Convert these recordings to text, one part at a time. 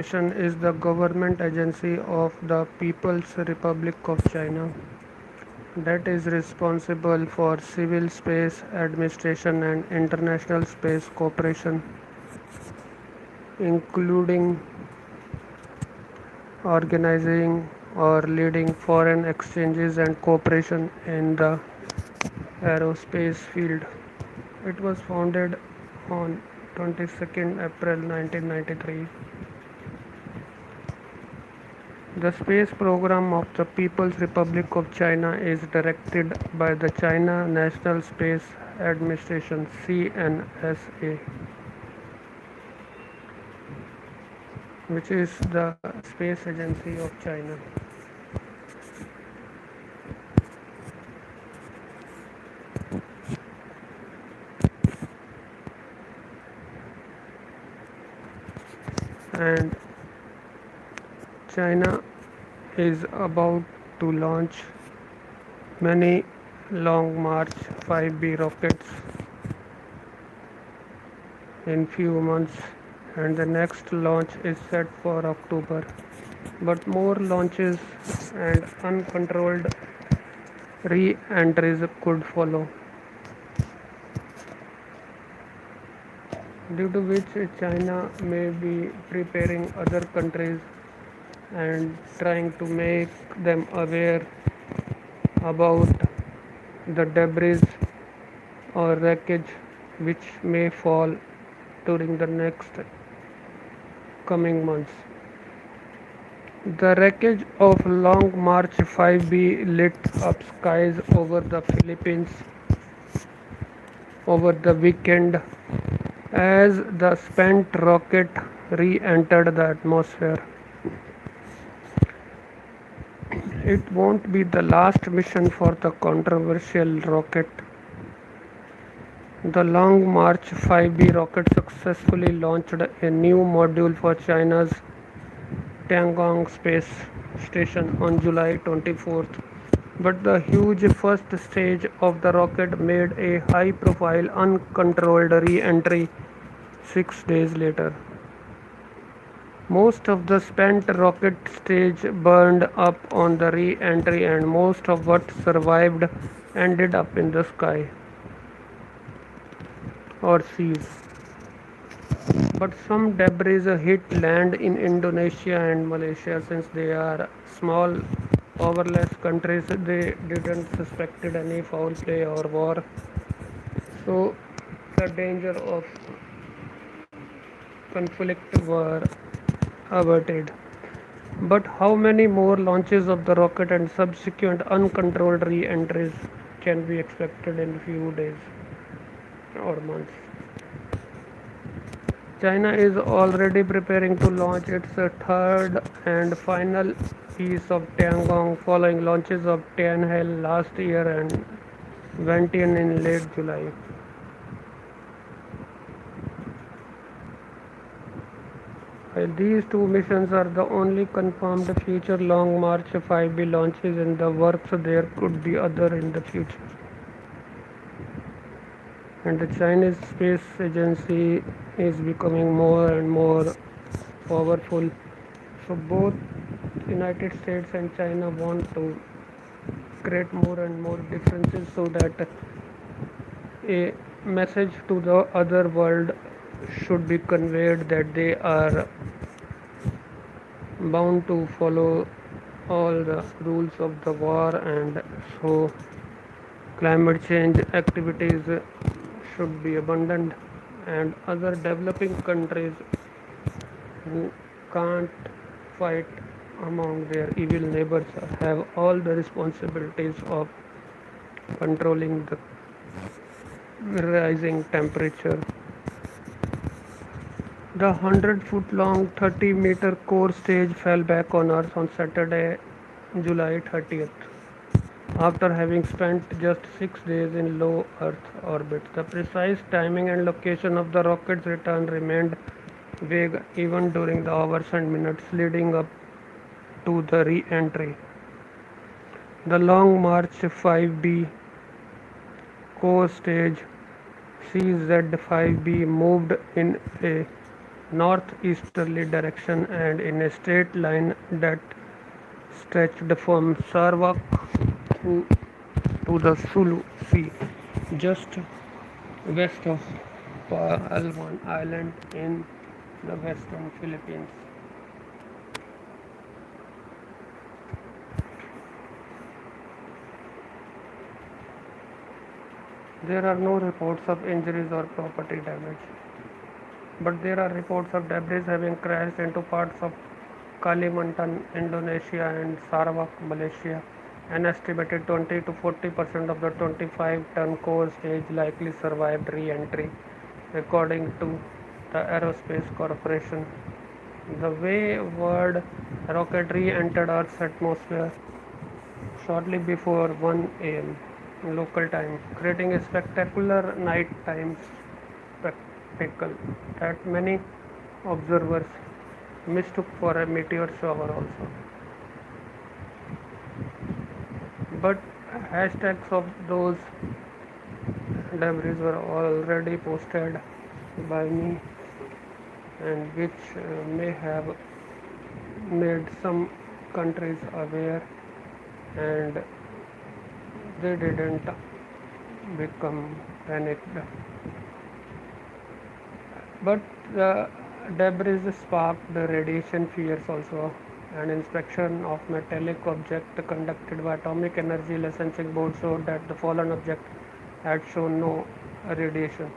Administration is the government agency of the People's Republic of China that is responsible for civil space administration and international space cooperation, including organizing or leading foreign exchanges and cooperation in the aerospace field. It was founded on 22nd April 1993. The space program of the People's Republic of China is directed by the China National Space Administration (CNSA), which is the space agency of China. And China is about to launch many Long March 5B rockets in few months, and the next launch is set for October. But more launches and uncontrolled re-entries could follow, due to which China may be preparing other countries and trying to make them aware about the debris or wreckage which may fall during the next coming months. The wreckage of Long March 5B lit up skies over the Philippines over the weekend as the spent rocket re-entered the atmosphere. It won't be the last mission for the controversial rocket. The Long March 5B rocket successfully launched a new module for China's Tiangong space station on July 24th, but the huge first stage of the rocket made a high-profile uncontrolled re-entry 6 days later. Most of the spent rocket stage burned up on the re-entry, and most of what survived ended up in the sky or seas. But some debris hit land in Indonesia and Malaysia. Since they are small, powerless countries, they didn't suspected any foul play or war. So the danger of conflict were averted. But how many more launches of the rocket and subsequent uncontrolled re-entries can be expected in few days or months? China is already preparing to launch its third and final piece of Tiangong following launches of Tianhe last year and Wentian in late July. While these two missions are the only confirmed future Long March 5B launches in the works, there could be other in the future. And the Chinese space agency is becoming more and more powerful. So both United States and China want to create more and more differences so that a message to the other world should be conveyed that they are bound to follow all the rules of the war, and so climate change activities should be abandoned, and other developing countries who can't fight among their evil neighbors have all the responsibilities of controlling the rising temperature. The 100-foot long 30-meter core stage fell back on Earth on Saturday, July 30th, after having spent just 6 days in low Earth orbit. The precise timing and location of the rocket's return remained vague even during the hours and minutes leading up to the re-entry. The Long March 5B core stage CZ5B moved in a northeasterly direction and in a straight line that stretched from Sarawak to the Sulu Sea, just west of Palawan Island in the western Philippines. There are no reports of injuries or property damage, but there are reports of debris having crashed into parts of Kalimantan, Indonesia and Sarawak, Malaysia. An estimated 20 to 40% of the 25-ton core stage likely survived re-entry, according to the Aerospace Corporation. The wayward rocket re-entered Earth's atmosphere shortly before 1 am local time, creating a spectacular nighttime spectacle that many observers mistook for a meteor shower also. But hashtags of those debris were already posted by me and which may have made some countries aware and they didn't become panicked. But the debris sparked the radiation fears also. An inspection of metallic object conducted by Atomic Energy Licensing Board showed that the fallen object had shown no radiation.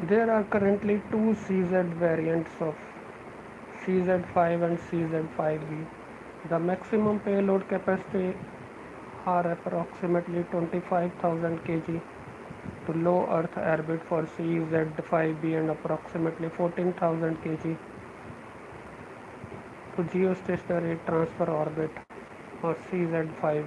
There are currently two CZ variants of CZ5 and CZ5B. The maximum payload capacity are approximately 25,000 kg to low Earth orbit for CZ5B and approximately 14,000 kg to geostationary transfer orbit or CZ5.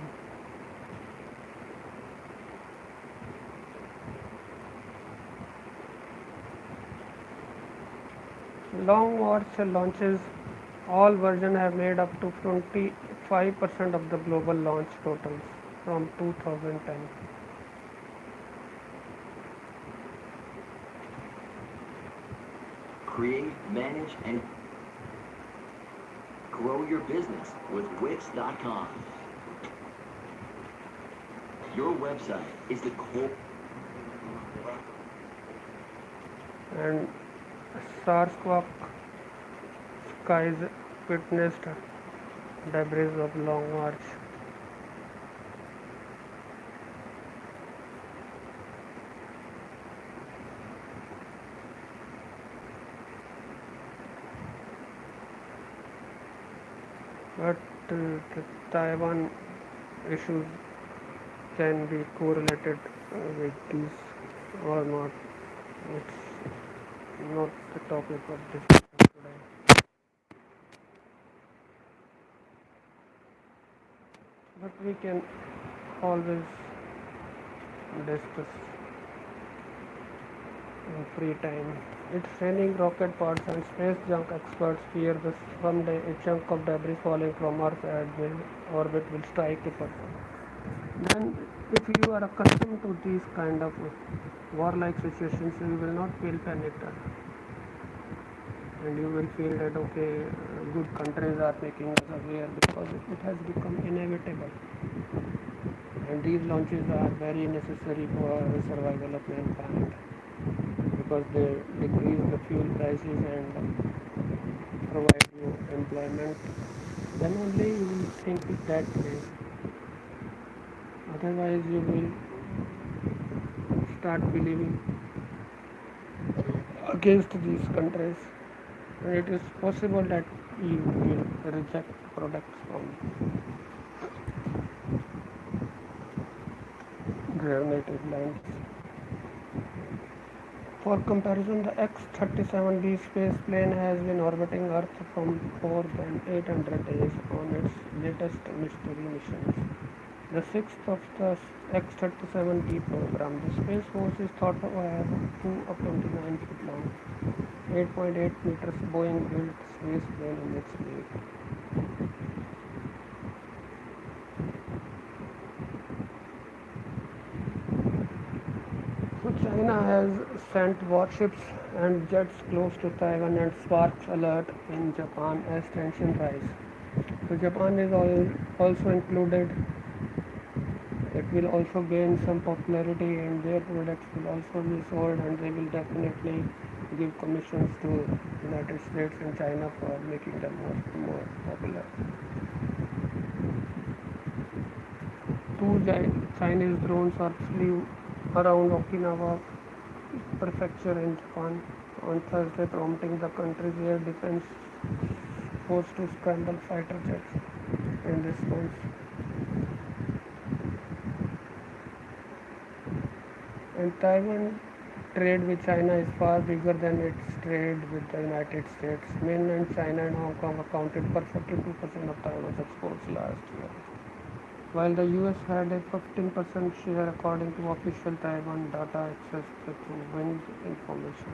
Long March launches, all versions have made up to 25% of the global launch totals from 2010. Create, manage, and grow your business with Wix.com. Your website is the core. And Sarsquak skies witnessed debris of Long March. But the Taiwan issues can be correlated with these or not. It's not the topic of discussion today. But we can always discuss in free time. It's raining rocket parts and space junk experts fear that someday a chunk of debris falling from Earth's orbit will strike a person. Then, if you are accustomed to these kind of warlike situations, you will not feel panicked, and you will feel that okay, good countries are making us aware because it has become inevitable, and these launches are very necessary for the survival of mankind because they decrease the fuel prices and provide you employment. Then only you will think it that way. Otherwise, you will start believing against these countries, and it is possible that you will reject products from their native lands. For comparison, the X-37B space plane has been orbiting Earth for more than 800 days on its latest mystery missions. The sixth of the X-37B program, the Space Force is thought to have two 29 feet long, 8.8 meters Boeing-built space plane in its fleet. China has sent warships and jets close to Taiwan and sparks alert in Japan as tension rise. So Japan is also included. It will also gain some popularity and their products will also be sold and they will definitely give commissions to United States and China for making them more popular. Two Chinese drones are flew around Okinawa prefecture in Japan on Thursday, prompting the country's air defense force to scramble fighter jets in response. And Taiwan trade with China is far bigger than its trade with the United States. Mainland China and Hong Kong accounted for 42% of Taiwan's exports last year, while the US had a 15% share according to official Taiwan data accessed through Wind information.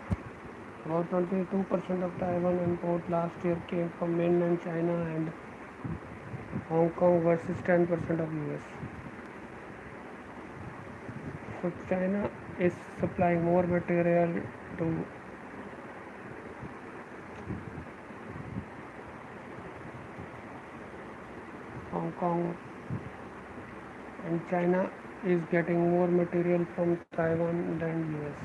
About 22% of Taiwan import last year came from mainland China and Hong Kong versus 10% of US. So China is supplying more material to Hong Kong and China is getting more material from Taiwan than US.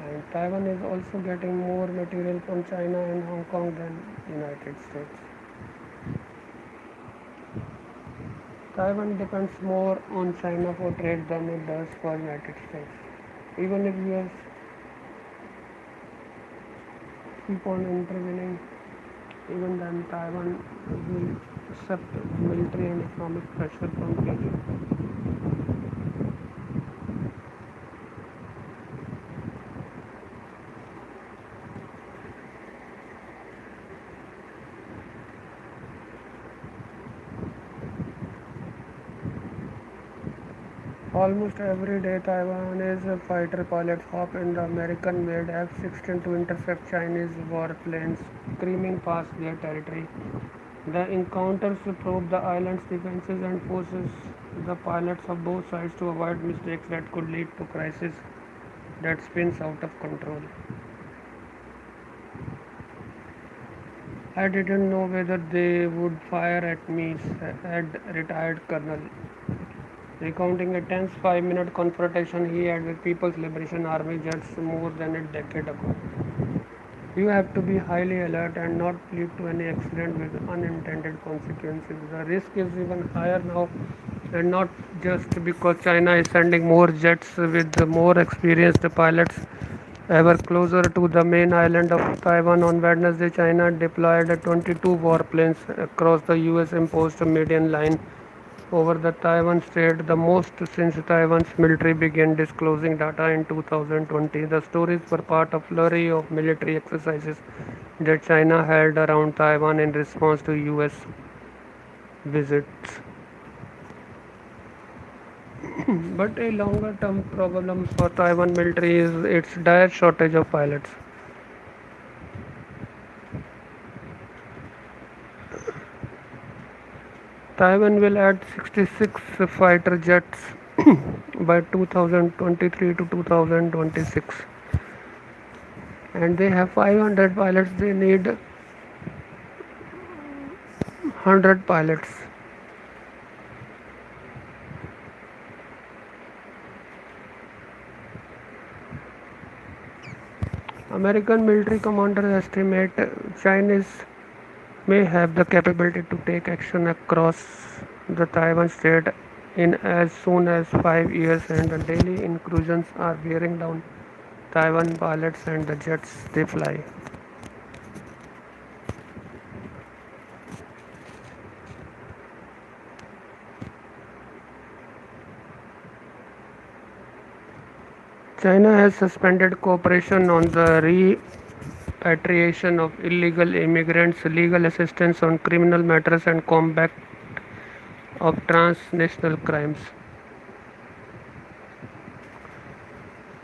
And Taiwan is also getting more material from China and Hong Kong than United States. Taiwan depends more on China for trade than it does for United States. Even if US keep on intervening, even then Taiwan will accept military and economic pressure from Beijing. Almost every day, Taiwanese fighter pilots hop in the American-made F-16 to intercept Chinese warplanes screaming past their territory. The encounters probe the island's defenses and forces the pilots of both sides to avoid mistakes that could lead to crisis that spins out of control. I didn't know whether they would fire at me, said retired Colonel, recounting a tense 5-minute confrontation he had with People's Liberation Army jets more than a decade ago. You have to be highly alert and not lead to any accident with unintended consequences. The risk is even higher now, and not just because China is sending more jets with more experienced pilots ever closer to the main island of Taiwan. On Wednesday, China deployed 22 warplanes across the US imposed median line over the Taiwan Strait, the most since Taiwan's military began disclosing data in 2020. The stories were part of flurry of military exercises that China held around Taiwan in response to US visits. But a longer term problem for Taiwan military is its dire shortage of pilots. Taiwan will add 66 fighter jets by 2023 to 2026, and they have 500 pilots. They need 100 pilots. American military commanders estimate Chinese may have the capability to take action across the Taiwan Strait in as soon as 5 years, and the daily incursions are wearing down Taiwan pilots and the jets they fly. China has suspended cooperation on the repatriation of illegal immigrants, legal assistance on criminal matters, and combat of transnational crimes.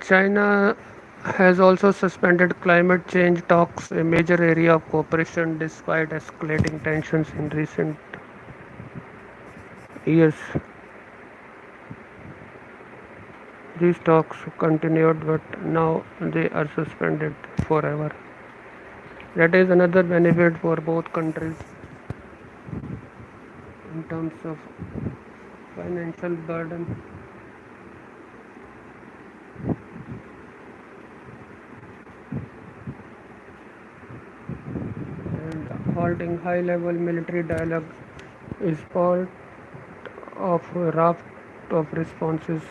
China has also suspended climate change talks, a major area of cooperation, despite escalating tensions in recent years. These talks continued, but now they are suspended forever. That is another benefit for both countries in terms of financial burden and halting high level military dialogue is part of a raft of responses.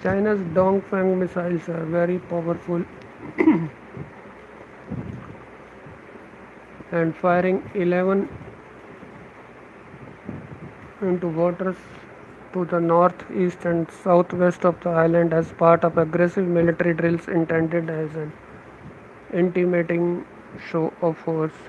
China's Dongfeng missiles are very powerful and firing 11 into waters to the north, east, and southwest of the island as part of aggressive military drills intended as an intimidating show of force.